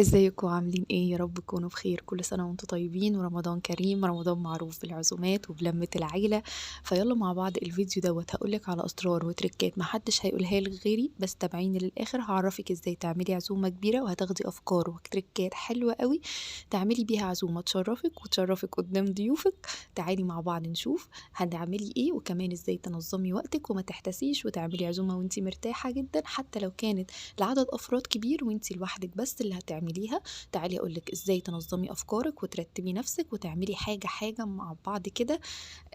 ازيكم عاملين ايه؟ يا رب تكونوا بخير. كل سنة وانتم طيبين ورمضان كريم. رمضان معروف بالعزومات وبلمة العيلة. فيلا مع بعض الفيديو دوت هقولك على اسرار وتركات محدش هيقولها لك غيري، بس تابعيني للاخر. هعرفك ازاي تعملي عزومة كبيرة وهتاخدي افكار وتركات حلوة قوي تعملي بيها عزومة تشرفك وتشرفك قدام ضيوفك. تعالي مع بعض نشوف هنعملي ايه، وكمان ازاي تنظمي وقتك وما تحتسيش وتعملي عزومة وانتي مرتاحة جدا، حتى لو كانت لعدد افراد كبير وانتي لوحدك بس اللي هتعمليها. تعالي اقولك ازاي تنظمي افكارك وترتبي نفسك وتعملي حاجة حاجة مع بعض كده.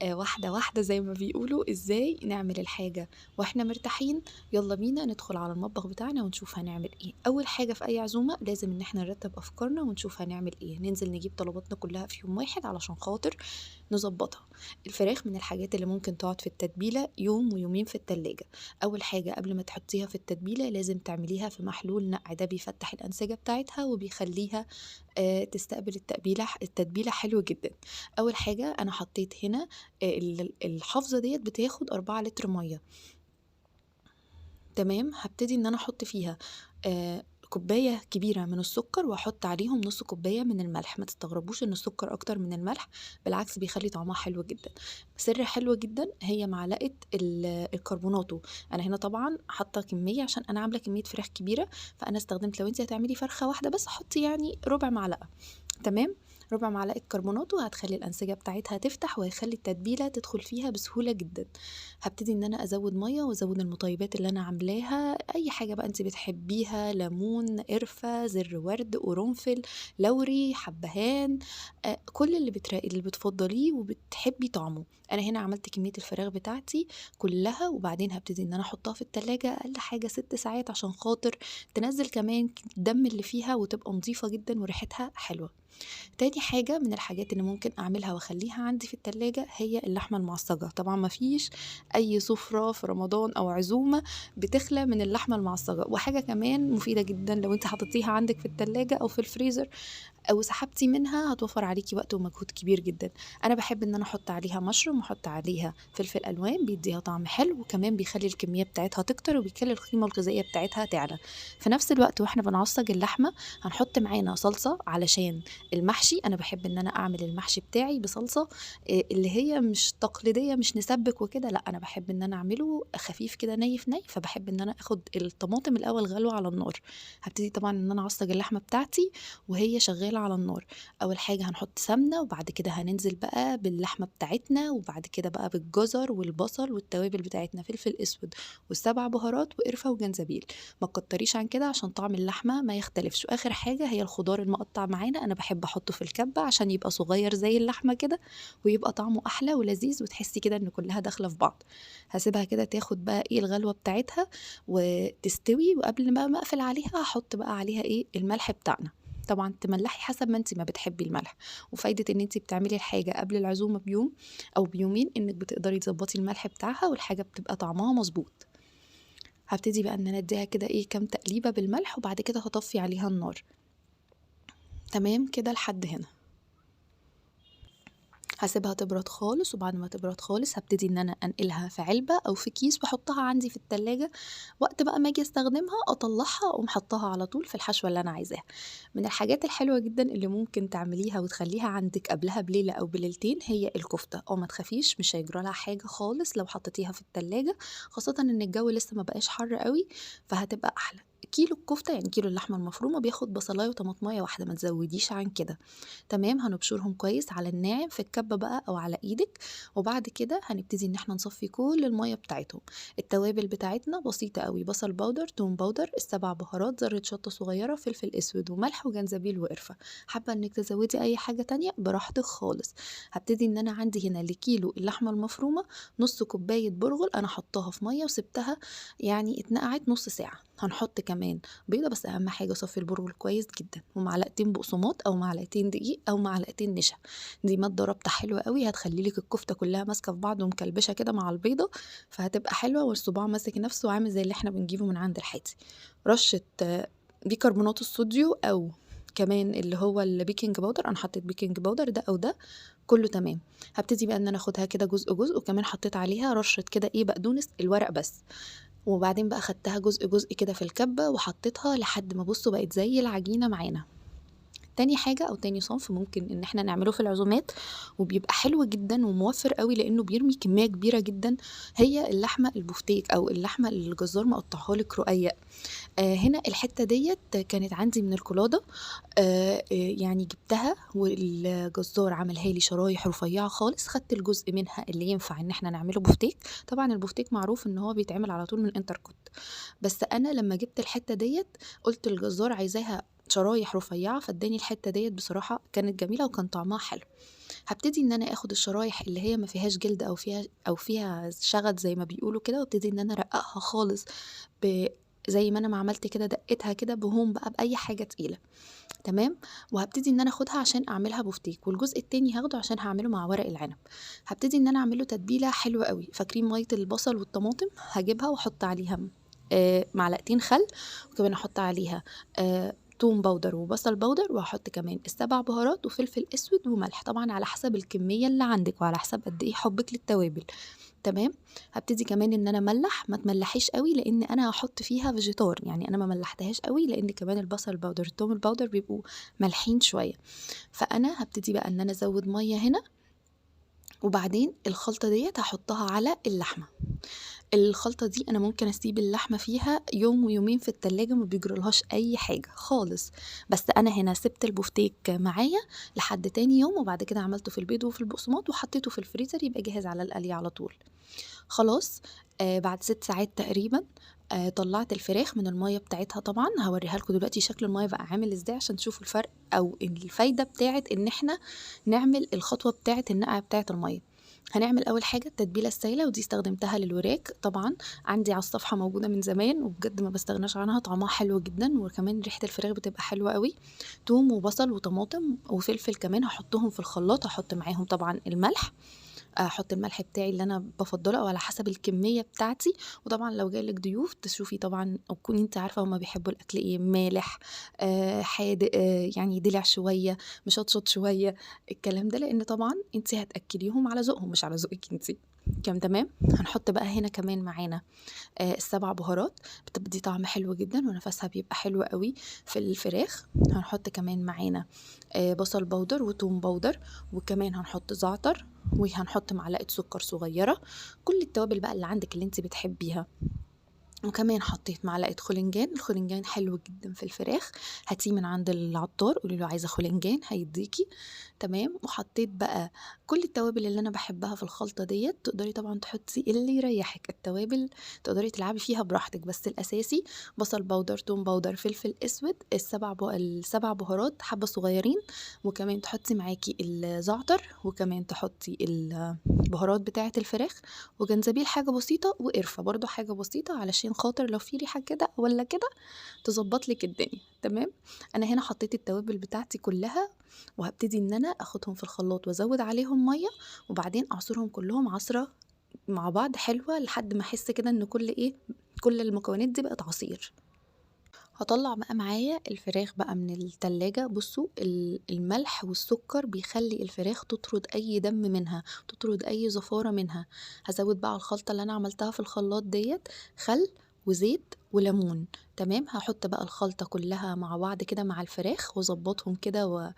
واحدة واحدة زي ما بيقولوا، ازاي نعمل الحاجة واحنا مرتاحين. يلا بينا ندخل على المطبخ بتاعنا ونشوف هنعمل ايه. اول حاجة في اي عزومة لازم ان احنا نرتب افكارنا ونشوف هنعمل ايه، ننزل نجيب طلباتنا كلها في يوم واحد علشان خاطر نظبطها. الفراخ من الحاجات اللي ممكن تقعد في التتبيلة يوم ويومين في التلاجة. أول حاجة قبل ما تحطيها في التتبيلة لازم تعمليها في محلول نقع، ده بيفتح الأنسجة بتاعتها وبيخليها تستقبل التتبيلة حلو جدا. أول حاجة أنا حطيت هنا الحافظة ديت بتاخد 4 لتر مية. تمام، هبتدي ان انا احط فيها كوباية كبيرة من السكر واحط عليهم نص كوباية من الملح. ما تستغربوش ان السكر اكتر من الملح، بالعكس بيخلي طعمها حلو جدا. سر حلو جدا هي معلقة الكربوناتو. انا هنا طبعا حاطة كمية عشان انا عاملة كمية فراخ كبيرة، فانا استخدمت، لو انت هتعملي فرخة واحدة بس حطي يعني ربع معلقة. تمام، ربع معلقة كربوناتو هتخلي الأنسجة بتاعتها تفتح وهيخلي التتبيلة تدخل فيها بسهولة جدا. هبتدي ان انا ازود مية وازود المطيبات اللي انا عاملاها، اي حاجة بقى انت بتحبيها، ليمون، قرفة، زر ورد، قرنفل، لوري، حبهان، كل اللي بتفضليه وبتحبي طعمه. انا هنا عملت كمية الفراخ بتاعتي كلها، وبعدين هبتدي ان انا احطها في التلاجة اقل حاجة 6 ساعات عشان خاطر تنزل كمان الدم اللي فيها وتبقى نظيفة جدا وريحتها حلوة. تاني حاجة من الحاجات اللي ممكن أعملها وأخليها عندي في التلاجة هي اللحمة المعصجة. طبعا مفيش أي سفرة في رمضان أو عزومة بتخلى من اللحمة المعصجة. وحاجة كمان مفيدة جدا، لو انت حطيتيها عندك في التلاجة أو في الفريزر او سحبتي منها هتوفر عليكي وقت ومجهود كبير جدا. انا بحب ان انا احط عليها مشروم واحط عليها فلفل الوان، بيديها طعم حلو وكمان بيخلي الكميه بتاعتها تكتر وبيخلي القيمه الغذائيه بتاعتها تعلى. في نفس الوقت واحنا بنعصج اللحمه هنحط معانا صلصه علشان المحشي. انا بحب ان انا اعمل المحشي بتاعي بصلصه اللي هي مش تقليديه، مش نسبك وكده، لا انا بحب ان انا اعمله خفيف كده ني في ني. فبحب ان انا اخد الطماطم الاول غلوه على النار. هبتدي طبعا ان انا اعصج اللحمه بتاعتي وهي شغالة على النار. أول حاجة هنحط سمنة، وبعد كده هننزل بقى باللحمة بتاعتنا، وبعد كده بقى بالجزر والبصل والتوابل بتاعتنا، فلفل أسود والسبع بهارات وقرفة وجنزبيل. ما تكتريش عن كده عشان طعم اللحمة ما يختلفش. وآخر حاجة هي الخضار المقطع معانا، أنا بحب أحطه في الكبة عشان يبقى صغير زي اللحمة كده ويبقى طعمه أحلى ولذيذ وتحسي كده إن كلها داخلة في بعض. هسيبها كده تاخد بقى إيه الغلوة بتاعتها وتستوي، وقبل ما أقفل عليها هحط بقى عليها إيه الملح بتاعنا. طبعا تملحي حسب ما انت ما بتحبي الملح. وفايدة ان انت بتعملي الحاجة قبل العزومة بيوم او بيومين انك بتقدري تظبطي الملح بتاعها والحاجة بتبقى طعمها مظبوط. هبتدي بقى ان انا اديها كده ايه كام تقليبة بالملح، وبعد كده هطفي عليها النار. تمام كده لحد هنا. هاسيبها تبرد خالص، وبعد ما تبرد خالص هبتدي ان انا انقلها في علبة او في كيس واحطها عندي في التلاجة. وقت بقى ما اجي استخدمها اطلعها اقوم حطها على طول في الحشوة اللي انا عايزاها. من الحاجات الحلوة جدا اللي ممكن تعمليها وتخليها عندك قبلها بليلة او بليلتين هي الكفتة. او ما تخافيش مش هيجرى لها حاجة خالص لو حطيتيها في التلاجة، خاصة ان الجو لسه ما بقاش حر قوي، فهتبقى احلى. كيلو الكفتة يعني كيلو اللحمة المفرومة بياخد بصلاية وطماطماية واحدة، ما تزوديش عن كده. تمام، هنبشرهم كويس على الناعم في الكبة بقى او على ايدك. وبعد كده هنبتدي ان احنا نصفي كل المية بتاعتهم. التوابل بتاعتنا بسيطة قوي، بصل باودر، توم باودر، السبع بهارات، ذرة شطة صغيرة، فلفل اسود وملح وجنزبيل وقرفة. حابة انك تزودي اي حاجة تانية براحتك خالص. هبتدي ان انا عندي هنا لكيلو اللحمة المفرومة نص كوباية برغل انا حطاها في مية وسبتها يعني اتنقعت نص ساعة. هنحط كمان بيضة، بس أهم حاجة صفي البرغل كويس جدا، ومعلقتين بقسماط أو معلقتين دقيق أو معلقتين نشا. دي مادة رابطة حلوة قوي هتخلي لك الكفتة كلها ماسكة في بعض ومكلبشة كده مع البيضة، فهتبقى حلوة والصباع ماسك نفسه عامل زي اللي احنا بنجيبه من عند الحاتي. رشة بيكربونات الصوديو أو كمان اللي هو البيكنج باودر. انا حطيت بيكنج باودر ده او ده كله تمام. هبتدي بقى ان انا اخدها كده جزء جزء، وكمان حطيت عليها رشه كده ايه بقدونس الورق بس. وبعدين بقى خدتها جزء جزء كده في الكبة وحطيتها لحد ما بصوا بقت زي العجينة معانا. تاني حاجة أو تاني صنف ممكن إن إحنا نعمله في العزومات وبيبقى حلو جدًا وموفّر أوي لإنه بيرمي كمية كبيرة جدًا، هي اللحمة البوفتيك أو اللحمة اللي الجزار مقطّعها لِك رقيّق. هنا الحتّة ديّة كانت عندي من القولادة، يعني جِبتها والجزار عملها لي شرايح رفيّعة خالص، خدت الجزء منها اللي ينفع إن إحنا نعمله بوفتيك. طبعًا البوفتيك معروف إن هو بيتعمل على طول من انتركوت، بس أنا لمّا جِبت الحتّة ديّة قُلت للجزار عايزاها شرايح رفيّعة، فادّاني الحتّة ديّة بصراحة كانت جميلة وكان طعمها حلو. هابتدي إن أنا آخُد الشرايح اللي هي ما فيهاش جلد أو فيها شَغَل زي ما بيقولوا كده، وابتدي إن أنا أرقّقها خالص ب زي ما أنا ما عملت كده دقّيتها كده بهون بقى بأي حاجة تقيلة، تمام. وهابتدي إن أنا آخُدها عشان أعملها بوفتيك، والجزء التاني هاخده عشان هاعمله مع ورق العنب. هابتدي إن أنا أعمل له تتبيلة حلوة أوي، فاكرين مَيّة البصل والطماطم؟ هاجيبها وأحُط عليها معلقتين خَل، وكمان أحُط عليها توم باودر وبصل باودر، وهاحُط كمان ال7 بهارات وفلفل أسود وملح، طبعًا على حسب الكمية اللي عندِك وعلى حسب قد إيه حُبِّك للتوابل، تمام. هابتدي كمان إن أنا أملّح، ما تملّحيش أوي لإن أنا هاحُط فيها فيجيتار، يعني أنا ما ملّحتهاش أوي لإن كمان البصل الباودر، التوم الباودر بيبقوا مالحين شوية. فأنا هابتدي بقى إن أنا أزوّد مَيّة هنا، وبعدين الخلطة ديّة هاحُطّها على اللحمة. الخلطة دي أنا ممكن أسيب اللحمة فيها يوم ويومين في التلاجة ما بيجرالهاش أي حاجة خالص، بس أنا هنا سِبت البوفتيك معايا لحد تاني يوم، وبعد كده عملته في البيض وفي البقسماط وحطيته في الفريزر يبقى جاهز على القلي على طول. خلاص، بعد 6 ساعات تقريبًا طلّعت الفراخ من المَيّة بتاعتها طبعًا، هاورّيها لكم دلوقتي شكل المَيّة بقى عامل إزاي عشان تشوفوا الفرق أو الفايدة بتاعة إن إحنا نعمل الخطوة بتاعة النقع بتاعة المَيّة. هنعمل أول حاجة التتبيلة السايلة ودي استخدمتها للوراك طبعًا، عندي على الصفحة موجودة من زمان وبجد ما باستغناش عنها، طعمها حلو جدًا وكمان ريحة الفراخ بتبقى حلوة أوي. توم وبصل وطماطم وفلفل كمان هاحطهم في الخلاط، هاحط معاهم طبعًا الملح، أحط الملح بتاعي اللي أنا بافضّله أو على حسب الكمية بتاعتي. وطبعًا لو جاي لِك ضيوف تشوفي طبعًا أو تكوني أنتِ عارفة هُم بيحبوا الأكل إيه، مالح، حادق، يعني دلع شوية، مشطشط شوية، الكلام ده، لإن طبعًا أنتِ هتأكّليهم على ذوقهم مش على ذوقِك أنتِ. كام تمام؟ هنحط بقى هنا كمان معانا ال7 بهارات، بتدّي طعم حلو جدًا ونَفَسها بيبقى حلو أوي في الفراخ. هنحط كمان معانا بصل باودر وتوم باودر، وكمان هنحط زعتر، وهنحط معلقة سكر صغيرة، كل التوابل بقى اللي عندِك اللي أنتِ بتحبيها. وكمان حطيت معلقة خُلنجان، الخُلنجان حلو جدًا في الفراخ، هاتيه من عند العطار قولي له عايزة خُلنجان هيدّيكِ، تمام. وحطيت بقى كل التوابل اللي أنا باحبها في الخلطة ديّة، تقدري طبعًا تحطي اللي يريحِك، التوابل تقدري تلعبي فيها براحتك، بس الأساسي بصل باودر، توم باودر، فلفل أسود، ال7 بهارات حبّة صغيّرين، وكمان تحطي معاكِ الزعتر، وكمان تحطي البهارات بتاعة الفراخ، وجنزبيل حاجة بسيطة، وقرفة برضه حاجة بسيطة علشان خاطر لو في ريحة كده والّا كده تضبّط لِك الدنيا، تمام. أنا هنا حطيت التوابل بتاعتي كلّها، وهابتدي إن أنا آخُدهم في الخلاط وأزوّد عليهم مَيّة، وبعدين أعصرهم كلّهم عصرة مع بعض حلوة لحد ما أحس كده إن كل المكونات دي بقت عصير. هاطلّع بقى معايا الفراخ بقى من التلاجة، بُصّوا الملح والسُكّر بيخلّي الفراخ تطرد أي دَم منها، تطرد أي زفارة منها. هازوّد بقى على الخلطة اللي أنا عملتها في الخلاط ديّة خَل وزيت وليمون، تمام. هاحط بقى الخلطة كلّها مع بعض كده مع الفراخ وأضبّطهم كده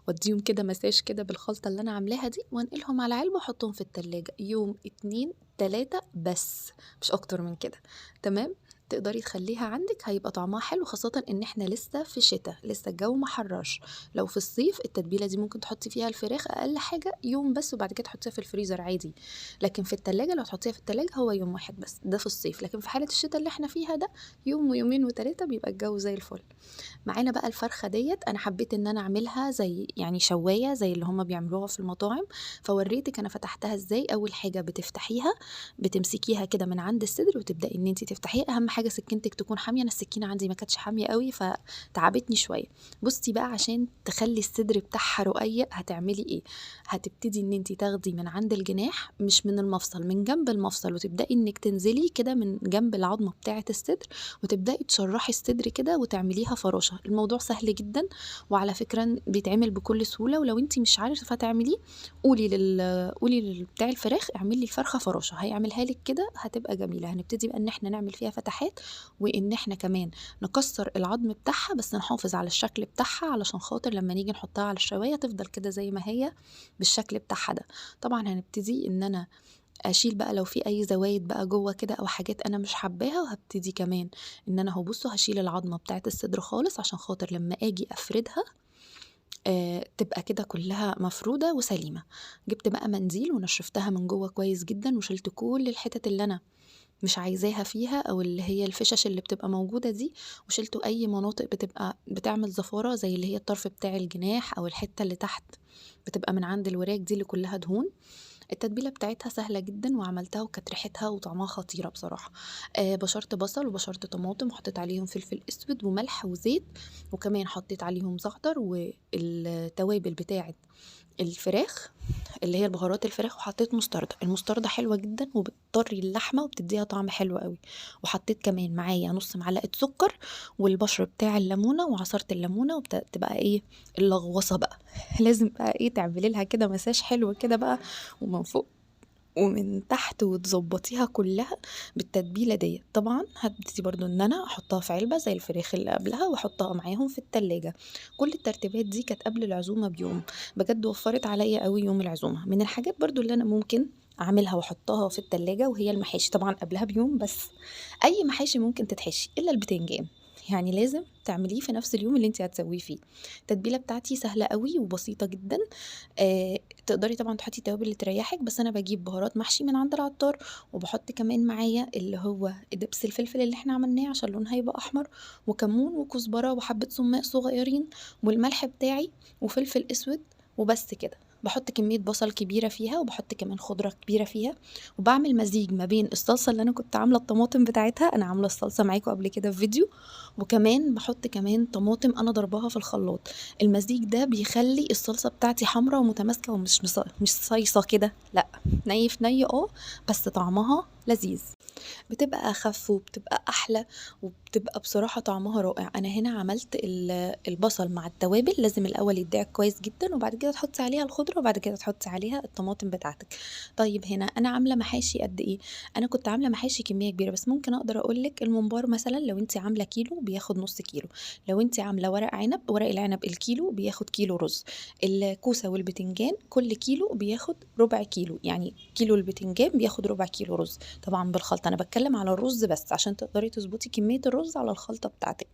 وأدّيهم كده مساج كده بالخلطة اللي أنا عاملاها دي، وأنقلهم على علبة وأحطهم في التلاجة يوم، 2، 3 بس، مش أكتر من كده، تمام. تقدري تخلّيها عندِك هيبقى طعمها حلو، خاصةً إن إحنا لسه في شتا، لسه الجو ما حرّرش. لو في الصيف التتبيلة دي ممكن تحطّي فيها الفراخ أقل حاجة يوم بس وبعد كده تحطّيها في الفريزر عادي، لكن في التلاجة لو هتحطّيها في التلاجة هو يوم واحد بس، ده في الصيف، لكن في حالة الشتا اللي إحنا فيها ده يوم ويومين و3 بيبقى الجو زي الفل. معانا بقى الفرخة ديّة أنا حبّيت إن أنا أعملها زي يعني شواية زي اللي هُم بيعملوها في المطاعم، فورّيتِك أنا فتحتها إزاي. أول حاجة بتفتحيها، بتمسكيها كده من عند الصدر وتبدئي إن أنتِ تفتحيها، أهم حاجة حاجة سكينتك تكون حامية، أنا السكينة عندي ما كانتش حامية قوي فتعبتني شوية. بصي بقى عشان تخلي الصدر بتاعها رقيق هتعملي ايه؟ هتبتدي ان انتي تاخدي من عند الجناح، مش من المفصل، من جنب المفصل، وتبدأي انك تنزلي كده من جنب العظمة بتاعة الصدر، وتبدأي تشرحي الصدر كده وتعمليها فراشة. الموضوع سهل جدا، وعلى فكرة بيتعمل بكل سهولة. ولو انتي مش عارفة تعمليه، قولي لبتاع الفراخ اعمل لي الفرخة فراشة، هيعملها لك كده، هتبقى جميلة. هنبتدي بقى ان احنا نعمل فيها فتحات، وان احنا كمان نكسر العظم بتاعها، بس نحافظ على الشكل بتاعها علشان خاطر لما نيجي نحطها على الشواية تفضل كده زي ما هي بالشكل بتاعها ده. طبعا هنبتدي ان انا اشيل بقى لو في اي زوايد بقى جوه كده او حاجات انا مش حباها، وهبتدي كمان ان انا هبصوا هشيل العظمه بتاعه الصدر خالص عشان خاطر لما اجي افردها تبقى كده كلها مفروده وسليمه. جبت بقى منديل ونشفتها من جوه كويس جدا، وشلت كل الحتت اللي انا مش عايزاها فيها، او اللي هي الفشش اللي بتبقى موجوده دي، وشلتوا اي مناطق بتبقى بتعمل زفاره زي اللي هي الطرف بتاع الجناح او الحته اللي تحت بتبقى من عند الوراك دي اللي كلها دهون. التتبيله بتاعتها سهله جدا وعملتها وكانت ريحتها وطعمها خطيره بصراحه. بشرت بصل وبشرت طماطم وحطيت عليهم فلفل اسود وملح وزيت، وكمان حطيت عليهم زعتر والتوابل بتاعه الفراخ اللي هي البهارات الفراخ، وحطيت مستردة. المستردة حلوة جدا وبتطري اللحمة وبتديها طعم حلو قوي. وحطيت كمان معايا نص معلقة سكر والبشر بتاع الليمونة وعصرت الليمونة، وبتبقى ايه اللغوصة بقى لازم بقى ايه تعملي لها كده مساج حلو كده بقى، ومن فوق ومن تحت، وتظبطيها كلها بالتتبيله دي. طبعا هبتدي برضو ان انا احطها في علبه زي الفراخ اللي قبلها واحطها معاهم في التلاجة. كل الترتيبات دي كانت قبل العزومه بيوم، بجد وفرت عليا قوي يوم العزومه. من الحاجات برضو اللي انا ممكن اعملها واحطها في التلاجة وهي المحاشي، طبعا قبلها بيوم، بس اي محاشي ممكن تتحشي الا البتنجان، يعني لازم تعمليه في نفس اليوم اللي انت هتسويه فيه. التتبيله بتاعتي سهله قوي وبسيطه جدا. تقدري طبعا تحطي التوابل اللي تريحك، بس انا بجيب بهارات محشي من عند العطار، وبحط كمان معايا اللي هو دبس الفلفل اللي احنا عملناه عشان لونها يبقى احمر، وكمون وكزبره وحبه سماق صغيرين، والملح بتاعي وفلفل اسود، وبس كده. بحط كمية بصل كبيرة فيها، وبحط كمان خضرة كبيرة فيها، وبعمل مزيج ما بين الصلصة اللي أنا كنت عاملة الطماطم بتاعتها، أنا عاملة الصلصة معاكم قبل كده في فيديو، وكمان بحط كمان طماطم أنا ضرباها في الخلاط. المزيج ده بيخلي الصلصة بتاعتي حمرا ومتماسكة، ومش مش صيصة كده، لا، ني في ني، بس طعمها لذيذ، بتبقى اخف وبتبقى احلى، وبتبقى بصراحة طعمها رائع. انا هنا عملت البصل مع التوابل، لازم الاول يدعك كويس جدا، وبعد كده تحطي عليها الخضرة، وبعد كده تحطي عليها الطماطم بتاعتك. طيب هنا انا عاملة محاشي قد ايه؟ انا كنت عاملة محاشي كمية كبيرة، بس ممكن اقدر اقولك الممبار مثلا لو انت عاملة كيلو بياخد نص كيلو، لو انت عاملة ورق عنب، ورق العنب الكيلو بياخد كيلو رز، الكوسة والبتنجان كل كيلو بياخد ربع كيلو، يعني كيلو البتنجان بياخد ربع كيلو رز، طبعا بالخلطة. انا بتكلم على الرز بس عشان تقدري تظبطي كمية الرز على الخلطة بتاعتك.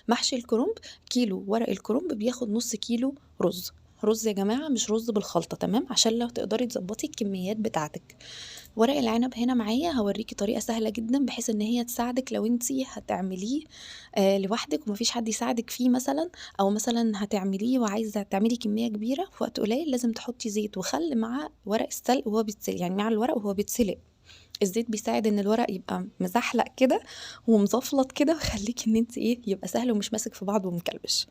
محشي الكرنب، كيلو ورق الكرنب بياخد نص كيلو رز. رز يا جماعة مش رز بالخلطة، تمام؟ عشان لو تقدري تظبطي الكميات بتاعتك. ورق العنب هنا معايا هوريكي طريقة سهلة جدا بحيث ان هي تساعدك لو انتي هتعمليه لوحدك ومفيش حد يساعدك فيه مثلا، او مثلا هتعمليه وعايزة تعملي كمية كبيرة في وقت قليل. لازم تحطي زيت وخل مع ورق السلق وهو بيتسلق، يعني مع الورق وهو بيتسلق. الزيت بيساعد ان الورق يبقى مزحلق كده ومزفلط كده، ويخليكي ان انت ايه يبقى سهل ومش ماسك في بعض ومكلبش،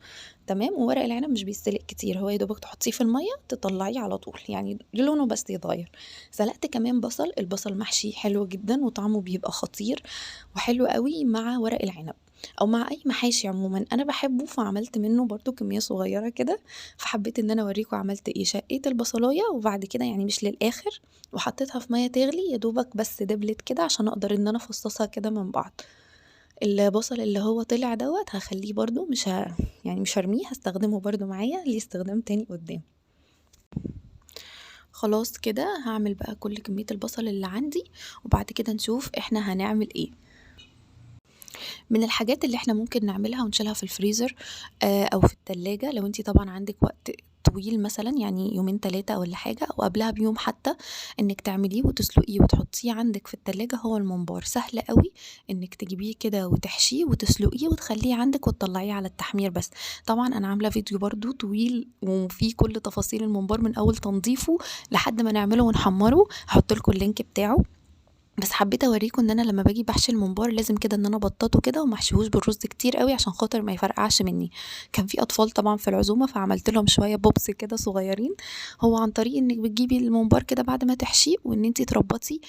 تمام؟ وورق العنب مش بيتسلق كتير، هو يا دوبك تحطيه في الميه تطلعيه على طول، يعني لونه بس يتغير. سلقت كمان بصل، البصل محشي حلو جدا وطعمه بيبقى خطير وحلو قوي مع ورق العنب او مع اي محاشي عموما، انا بحبه فعملت منه برضو كميه صغيره كده. فحبيت ان انا اوريكم عملت ايه. شقيت البصلايه وبعد كده يعني مش للاخر، وحطيتها في ميه تغلي يا دوبك بس دبلت كده عشان اقدر ان انا افصصها كده من بعض. البصل اللي هو طلع دوت هخليه برضو يعني مش هرميه، هستخدمه برضو معايا ليه استخدام تاني قدام. خلاص كده هعمل بقى كل كمية البصل اللي عندي، وبعد كده نشوف احنا هنعمل ايه. من الحاجات اللي احنا ممكن نعملها ونشيلها في الفريزر او في التلاجة، لو انتي طبعا عندك وقت طويل مثلا يعني يومين 3 ولا حاجة، او قبلها بيوم حتى، انك تعمليه وتسلقيه وتحطيه عندك في التلاجة. هو الممبار سهل قوي انك تجيبيه كده وتحشيه وتسلقيه وتخليه عندك وتطلعيه على التحمير بس. طبعا انا عاملة فيديو برضو طويل وفيه كل تفاصيل الممبار من اول تنظيفه لحد ما نعمله ونحمره، هحط لكم اللينك بتاعه. بس حبيت اوريكم ان انا لما باجي بحشي الممبار لازم كده ان انا ابططه كده وما احشيهوش بالرز كتير قوي عشان خاطر ما يفرقعش مني. كان في اطفال طبعا في العزومه فعملت لهم شويه بوبس كده صغيرين. هو عن طريق انك بتجيبي الممبار كده بعد ما تحشيه وان انتي تربطي،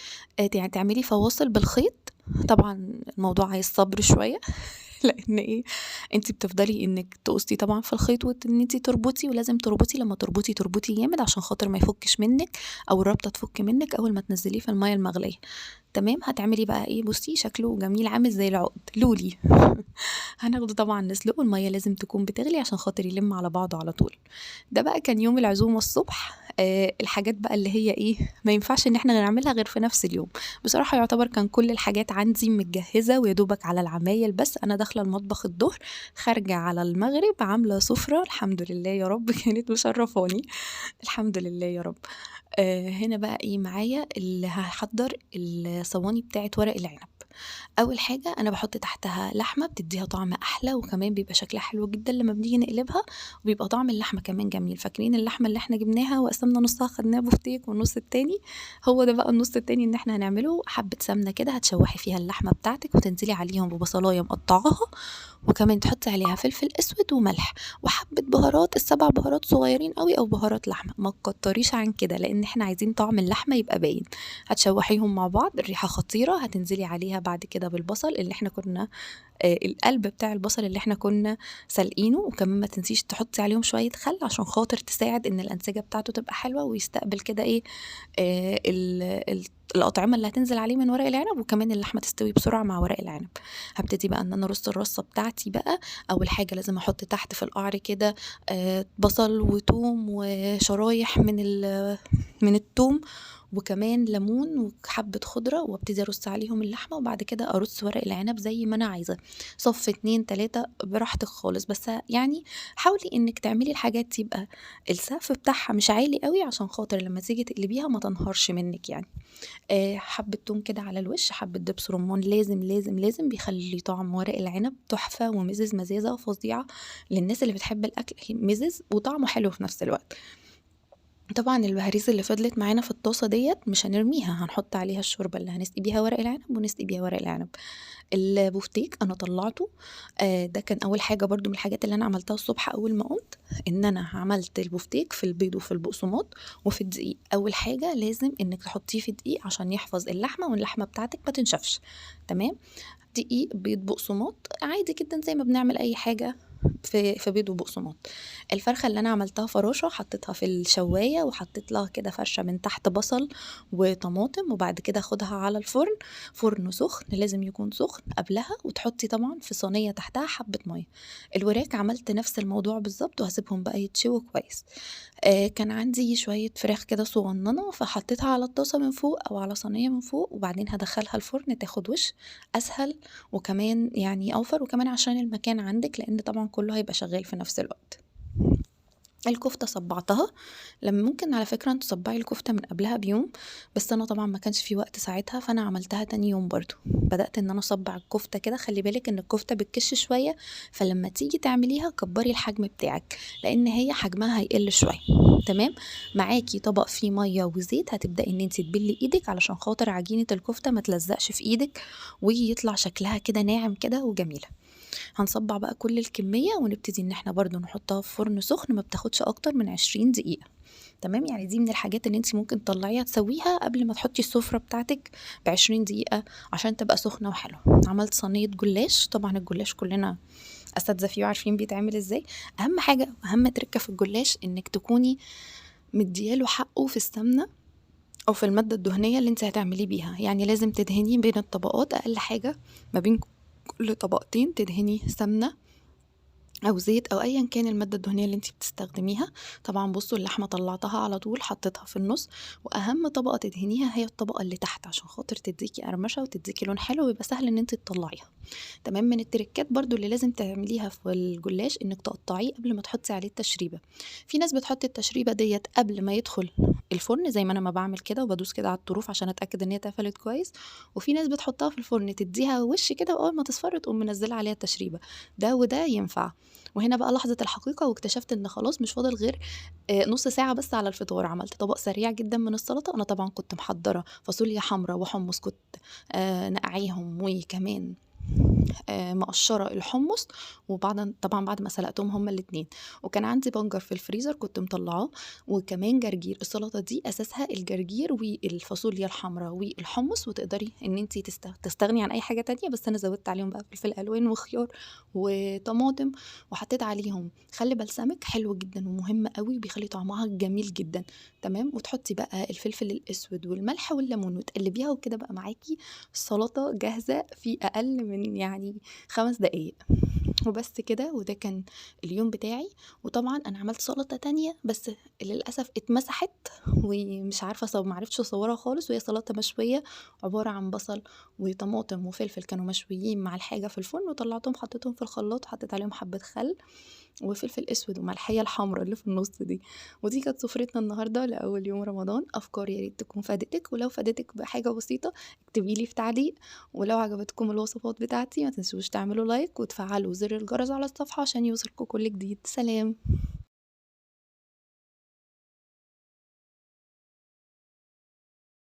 يعني تعملي فواصل بالخيط. طبعا الموضوع عايز صبر شويه لان ايه، انت بتفضلي انك تقصي طبعا في الخيط وان انت تربطي، ولازم تربطي لما تربطي جامد عشان خاطر ما يفكش منك او الرابطه تفك منك اول ما تنزليه في الميه المغليه. تمام، هتعملي بقى ايه، بصي شكله جميل عامل زي العقد لولي. هناخده طبعا نسلقه، الميه لازم تكون بتغلي عشان خاطر يلم على بعضه على طول. ده بقى كان يوم العزومه الصبح. الحاجات بقى اللي هي ايه ما ينفعش ان احنا نعملها غير في نفس اليوم. بصراحه يعتبر كان كل الحاجات عندي متجهزه ويدوبك على العمايل، بس انا داخله المطبخ الظهر خارجه على المغرب عامله سفره الحمد لله يا رب. كانت مشرفاني الحمد لله يا رب. هنا بقى إيه معايا اللي هاحضّر الصواني بتاعة ورق العنب. أول حاجة أنا باحط تحتها لحمة بتدّيها طعم أحلى، وكمان بيبقى شكلها حلو جدًا لمّا بنيجي نقلبها، وبيبقى طعم اللحمة كمان جميل. فاكرين اللحمة اللي إحنا جبناها وقسمنا نُصّها خدناه بفتيك والنُص التاني، هو ده بقى النُص التاني إن إحنا هنعمله حبّة سمنة كده هتشوّحي فيها اللحمة بتاعتِك وتنزلي عليهم ببصلاية مقطّعاها، وكمان تحطي عليها فلفل أسود وملح وحبة بهارات، ال7 بهارات صغيرين أوي أو بهارات لحمة، ما تكتريش عن كده لأن إحنا عايزين طعم اللحمة يبقى باين. هتشوحيهم مع بعض، الريحة خطيرة، هتنزلي عليها بعد كده بالبصل اللي إحنا كنا القلب بتاع البصل اللي إحنا كنا سالقينه، وكمان ما تنسيش تحطي عليهم شوية خل عشان خاطر تساعد إن الأنسجة بتاعته تبقى حلوة ويستقبل كده إيه ال ال الأطعمة اللي هتنزل عليه من ورق العنب، وكمان اللحمة تستوي بسرعة مع ورق العنب. هابتدي بقى إن أنا أرص الرصة بتاعتي بقى. أول حاجة لازم أحط تحت في القعر كده بصل وتوم وشرايح من التوم، وكمان ليمون وحبة خضرة، وابتدي أرص عليهم اللحمة، وبعد كده أرص ورق العنب زي ما أنا عايزة، صف 2 3 براحتك خالص. بس يعني حاولي إنك تعملي الحاجات يبقى السقف بتاعها مش عالي قوي عشان خاطر لما تيجي تقلبيها ما تنهارش منك يعني. حبة توم كده على الوش، حبة دبس رمان لازم لازم لازم بيخلي طعم ورق العنب تحفة ومزز مزازة فظيعة للناس اللي بتحب الأكل مزز وطعمه حلو في نفس الوقت. طبعًا البهاريز اللي فضلت معانا في الطاسة ديّة مش هنرميها، هنحط عليها الشوربة اللي هنسقي بيها ورق العنب ونسقي بيها ورق العنب. البوفتيك أنا طلّعته. ده كان أول حاجة برضه من الحاجات اللي أنا عملتها الصبح أول ما قُمت، إن أنا عملت البوفتيك في البيض وفي البقسماط وفي الدقيق. أول حاجة لازم إنِّك تحطيه في دقيق عشان يحفظ اللحمة واللحمة بتاعتِك ما تنشفش، تمام. دقيق، بيض، بقسماط، عادي جدًا زي ما بنعمل أي حاجة في بيض وبقسماط. الفرخة اللي أنا عملتها فراشة حطيتها في الشواية وحطيت لها كده فرشة من تحت بصل وطماطم، وبعد كده آخدها على الفرن، فرن سخن لازم يكون سخن قبلها، وتحطي طبعًا في صينية تحتها حبة مَيّة. الوراك عملت نفس الموضوع بالضبط وهاسيبهم بقى يتشووا كويس. كان عندي شوية فراخ كده صغننة فحطيتها على الطاسة من فوق أو على صينية من فوق، وبعدين هادخّلها الفرن تاخد وِش أسهل، وكمان يعني أوفر، وكمان عشان المكان عندِك لإن طبعًا كلّه هيبقى شغال في نفس الوقت. الكفتة صبّعتها، لمّا ممكن على فكرة أنتِ تصبّعي الكفتة من قبلها بيوم، بس أنا طبعًا ما كانش في وقت ساعتها، فأنا عملتها تاني يوم برضه. بدأت إن أنا أصبّع الكفتة كده، خلّي بالِك إن الكفتة بتكِش شوية، فلمّا تيجي تعمليها كبّري الحجم بتاعِك، لإن هي حجمها هيقِل شوية، تمام. معاكِ طبق فيه مَيّة وزيت، هتبدئي إن أنتِ تبلّي إيدِك علشان خاطر عجينة الكفتة ما تلزّقش في إيدِك، ويطلع شكلها كده ناعم كده وجميلة. هنصبّع بقى كل الكمية ونبتدي إن إحنا برضه نحطها في فرن سخن ما بتاخدش أكتر من 20 دقيقة، تمام. يعني دي من الحاجات اللي أنتِ ممكن تطلّعيها تسويها قبل ما تحطي السفرة بتاعتِك ب20 دقيقة عشان تبقى سخنة وحلوة. عملت صينية جلاش، طبعًا الجلاش كلنا أساتذة فيه وعارفين بيتعمل إزاي. أهم حاجة أهم ترِكّة في الجلاش إنِّك تكوني مدّية له حقه في السمنة أو في المادة الدهنية اللي أنتِ هتعمليه بيها، يعني لازم تدهنيه بين الطبقات أقل حاجة ما بين كل طبقتين تدهني سمنة أو زيت أو أيًا كان المادة الدهنية اللي أنتِ بتستخدميها. طبعًا بُصّوا اللحمة طلّعتها على طول حطيتها في النُص، وأهم طبقة تدهنيها هي الطبقة اللي تحت عشان خاطر تدّيكِ قرمشة وتدّيكِ لون حلو ويبقى سهل إن أنتِ تطلّعيها، تمام. من التريكات برضه اللي لازم تعمليها في الجلاش إنِّك تقطّعيه قبل ما تحطّي عليه التشريبة. في ناس بتحط التشريبة ديّة قبل ما يدخل الفرن زي ما أنا ما باعمل كده وبادوس كده على الطروف عشان أتأكد إن هي اتقفلت كويس، وفي ناس بتحطّها في الفرن تدّيها وِش كده وأول ما تصفر تقوم منزّلة عليها التشريبة، ده وده ينفع. وهنا بقى لحظة الحقيقة، واكتشفت إن خلاص مش فاضل غير نُص ساعة بس على الفطار. عملت طبق سريع جدًا من السلطة، أنا طبعًا كنت محضّرة فاصوليا حمرا وحُمُّص، كنت ناقعاهم، وكمان مقشّرة الحُمُّص، طبعًا بعد ما سلقتهم هُم الاتنين، وكان عندي بنجر في الفريزر كنت مطلّعاه، وكمان جرجير. السلطة دي أساسها الجرجير والفاصوليا الحمرا والحُمُّص، وتقدري إن أنتِ تستغني عن أي حاجة تانية، بس أنا زوّدت عليهم بقى فلفل ألوان وخيار وطماطم، وحطيت عليهم خَل بلسمك حلو جدًا ومهم أوي وبيخلّي طعمها جميل جدًا، تمام. وتحطّي بقى الفلفل الأسود والملح والليمون وتقلّبيها، وكده بقى معاكِ سلطة جاهزة في أقل من يعني 5 دقايق. وبس كده، وده كان اليوم بتاعي. وطبعًا أنا عملت سلطة تانية بس للأسف اتمسحت، ومش عارفة ما عرفتش أصورها خالص، وهي سلطة مشوية عبارة عن بصل وطماطم وفلفل كانوا مشويين مع الحاجة في الفرن، وطلعتهم حطيتهم في الخلاط وحطيت عليهم حبة خل وفلفل أسود وملحية الحمرا اللي في النُص دي. ودي كانت سفرتنا النهارده لأول يوم رمضان. أفكار يا ريت تكون فادتِك، ولو فادتِك بحاجة بسيطة اكتبي لي في تعليق. ولو عجبتكم الوصفات بتاعتي ما تنسوش تعملوا لايك وتفعلوا زر الجرس على الصفحة عشان يوصلكوا كل جديد. سلام.